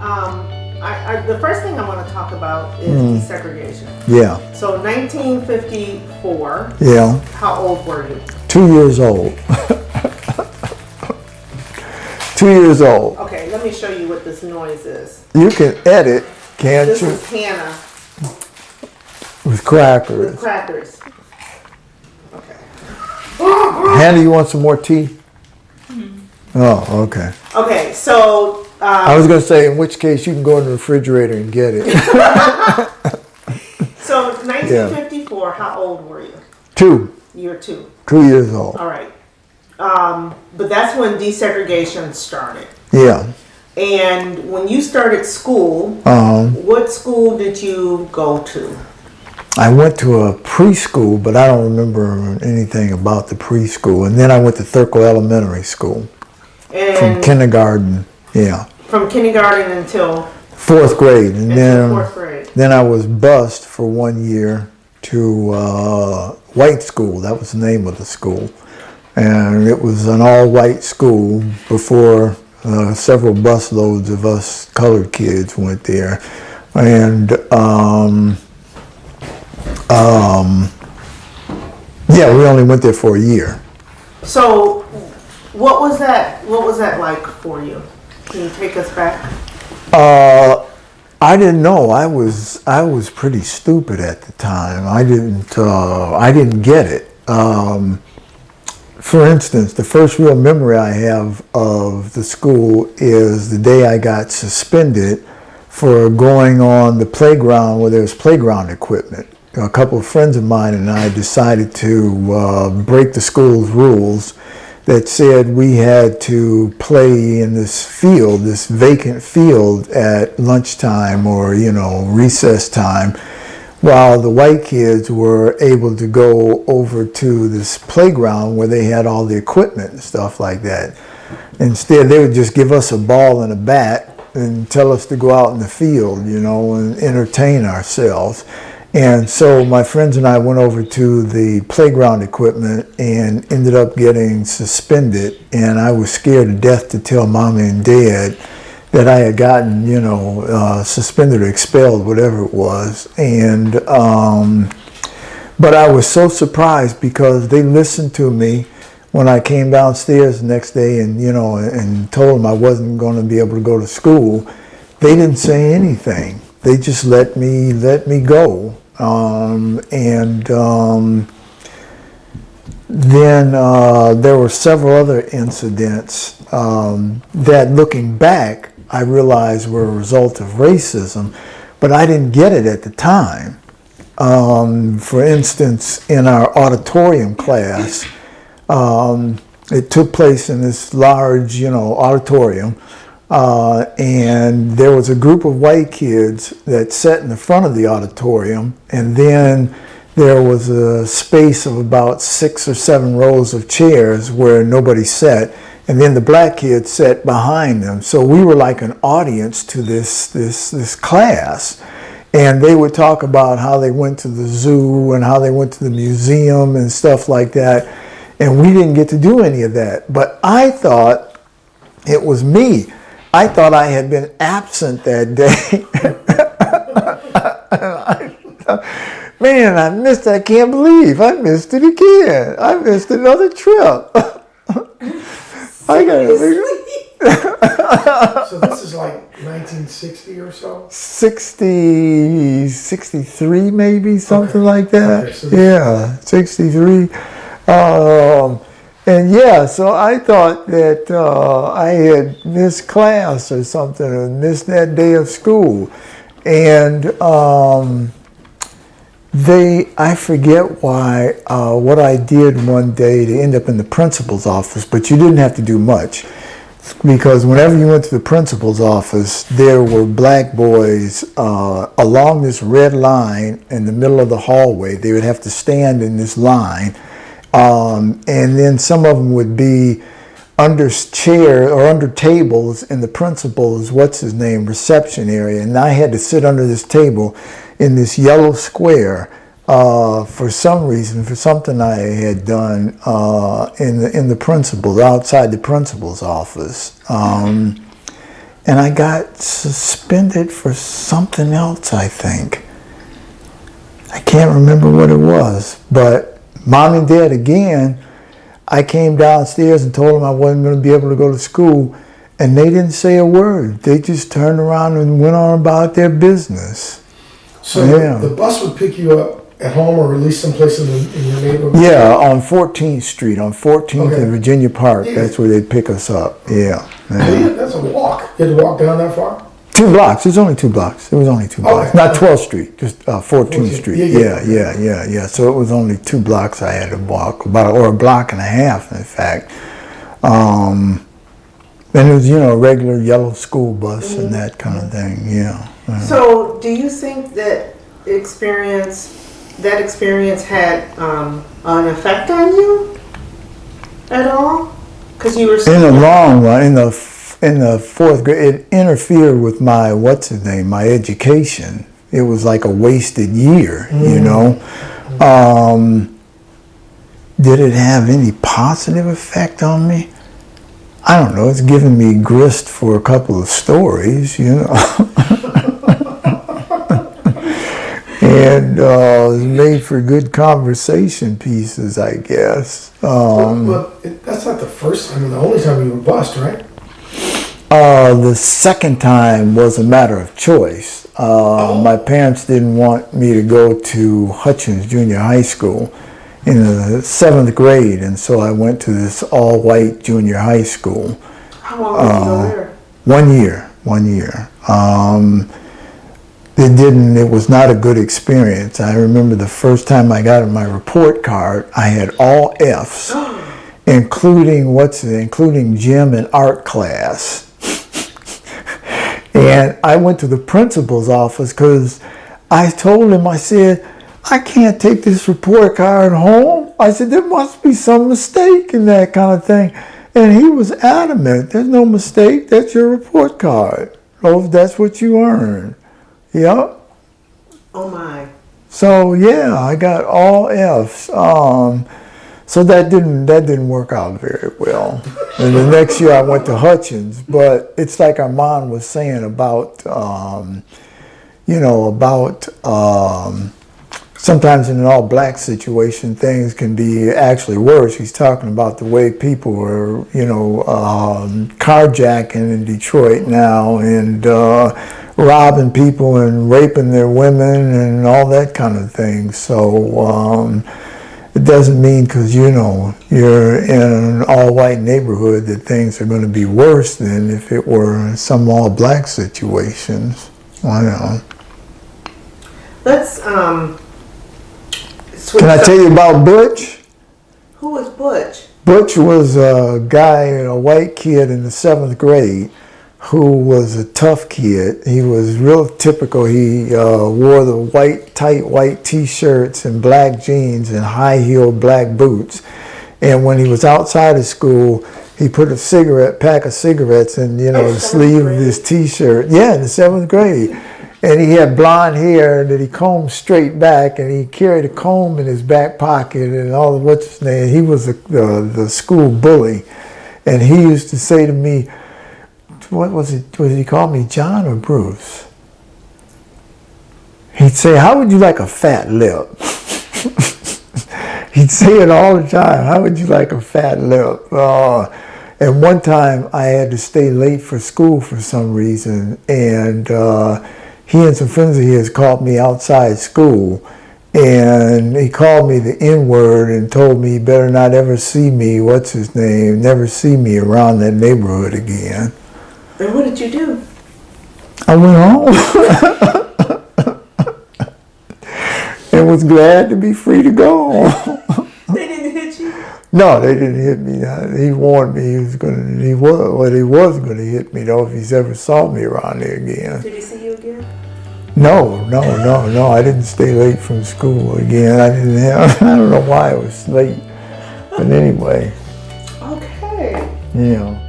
The first thing I want to talk about is desegregation. Yeah. So 1954. Yeah. How old were you? 2 years old. 2 years old. Okay, let me show you what this noise is. You can edit, can't This you? is Hannah With crackers. with crackers. Okay. Hannah, you want some more tea? Oh, okay. Okay, so I was going to say, in which case you can go in the refrigerator and get it. so 1954. How old were you? 2. You're 2. 2 years old. All right. But that's when desegregation started. Yeah. And when you started school, what school did you go to? I went to a preschool, but I don't remember anything about the preschool. And then I went to Thurkel Elementary School. And from kindergarten, yeah. From kindergarten until 4th grade. And then 4th grade. Then I was bused for 1 year to white school. That was the name of the school. And it was an all-white school before several bus loads of us colored kids went there. And yeah, we only went there for a year. So what was that like for you? Can you take us back? I didn't know. I was pretty stupid at the time. I didn't get it. For instance, the first real memory I have of the school is the day I got suspended for going on the playground where there was playground equipment. A couple of friends of mine and I decided to break the school's rules that said we had to play in this field, this vacant field at lunchtime or, recess time, while the white kids were able to go over to this playground where they had all the equipment and stuff like that. Instead, they would just give us a ball and a bat and tell us to go out in the field, and entertain ourselves. And so my friends and I went over to the playground equipment and ended up getting suspended. And I was scared to death to tell Mommy and Dad that I had gotten, suspended or expelled, whatever it was. And but I was so surprised because they listened to me when I came downstairs the next day and, and told them I wasn't going to be able to go to school. They didn't say anything. They just let me go. Then there were several other incidents that, looking back, I realized were a result of racism, but I didn't get it at the time. For instance, in our auditorium class, it took place in this large, auditorium. And there was a group of white kids that sat in the front of the auditorium, and then there was a space of about 6 or 7 rows of chairs where nobody sat, and then the black kids sat behind them. So we were like an audience to this class, and they would talk about how they went to the zoo and how they went to the museum and stuff like that, and we didn't get to do any of that. But I thought it was me. I thought I had been absent that day. Man, I missed it. I can't believe I missed it again. I missed another trip. I gotta So this is like 1960 or so? 63 maybe, something like that. Okay, so yeah, 63. And yeah, so I thought that I had missed class or something, or missed that day of school. And I forget why, what I did one day to end up in the principal's office, but you didn't have to do much. Because whenever you went to the principal's office, there were black boys along this red line in the middle of the hallway. They would have to stand in this line. And then some of them would be under chairs or under tables in the principal's, reception area. And I had to sit under this table in this yellow square for some reason, for something I had done in the principal's, outside the principal's office. and I got suspended for something else, I think. I can't remember what it was, but Mom and Dad, again, I came downstairs and told them I wasn't going to be able to go to school, and they didn't say a word. They just turned around and went on about their business. So Yeah. the bus would pick you up at home or at least someplace in your neighborhood? Yeah, on 14th Street, on 14th Okay. and Virginia Park. Yeah. That's where they'd pick us up. Yeah. Yeah, that's a walk. You had to walk down that far? 2 blocks. It was only 2 blocks. It was only 2 blocks. Okay. Not 12th Street, just 14th Street. Yeah, Yeah. So it was only 2 blocks I had to walk, or a block and a half, in fact. And it was, a regular yellow school bus and that kind of thing. Yeah. So, do you think that experience had an effect on you at all? Because you were In the long run, in the 4th grade, it interfered with my my education. It was like a wasted year, Did it have any positive effect on me? I don't know. It's given me grist for a couple of stories, And it's made for good conversation pieces, I guess. But that's not the first time, the only time you were bused, right? The second time was a matter of choice. My parents didn't want me to go to Hutchins Junior High School in the 7th grade, and so I went to this all-white junior high school. How long did you go there? 1 year. It was not a good experience. I remember the first time I got my report card, I had all F's, including gym and art class. And I went to the principal's office because I told him, I said, I can't take this report card home. I said, there must be some mistake in that kind of thing. And he was adamant, there's no mistake, that's your report card. Oh, that's what you earned. Yep. Oh my. So yeah, I got all F's. So that didn't work out very well. And the next year I went to Hutchins, but it's like Armand was saying about, sometimes in an all-black situation, things can be actually worse. He's talking about the way people are, carjacking in Detroit now and robbing people and raping their women and all that kind of thing. So it doesn't mean because, you're in an all-white neighborhood that things are going to be worse than if it were some all-black situations. I don't know. Let's switch. Can I tell you about Butch? Who was Butch? Butch was a guy, a white kid in the 7th grade who was a tough kid. He was real typical. He wore the tight white t-shirts and black jeans and high-heeled black boots. And when he was outside of school, he put a pack of cigarettes in, the sleeve of his t-shirt. Yeah, in the 7th grade. And he had blonde hair that he combed straight back, and he carried a comb in his back pocket and all of what's his name. He was the school bully. And he used to say to me, what was it? Was he call me John or Bruce? He'd say, how would you like a fat lip? He'd say it all the time. How would you like a fat lip? And one time I had to stay late for school for some reason, and he and some friends of his called me outside school, and he called me the N-word and told me he better not ever see me, never see me around that neighborhood again. And what did you do? I went home and was glad to be free to go. They didn't hit you? No, they didn't hit me. He warned me he was going to hit me though if he ever saw me around there again. Did he see you again? No. I didn't stay late from school again. I don't know why I was late. But anyway. Okay. Yeah.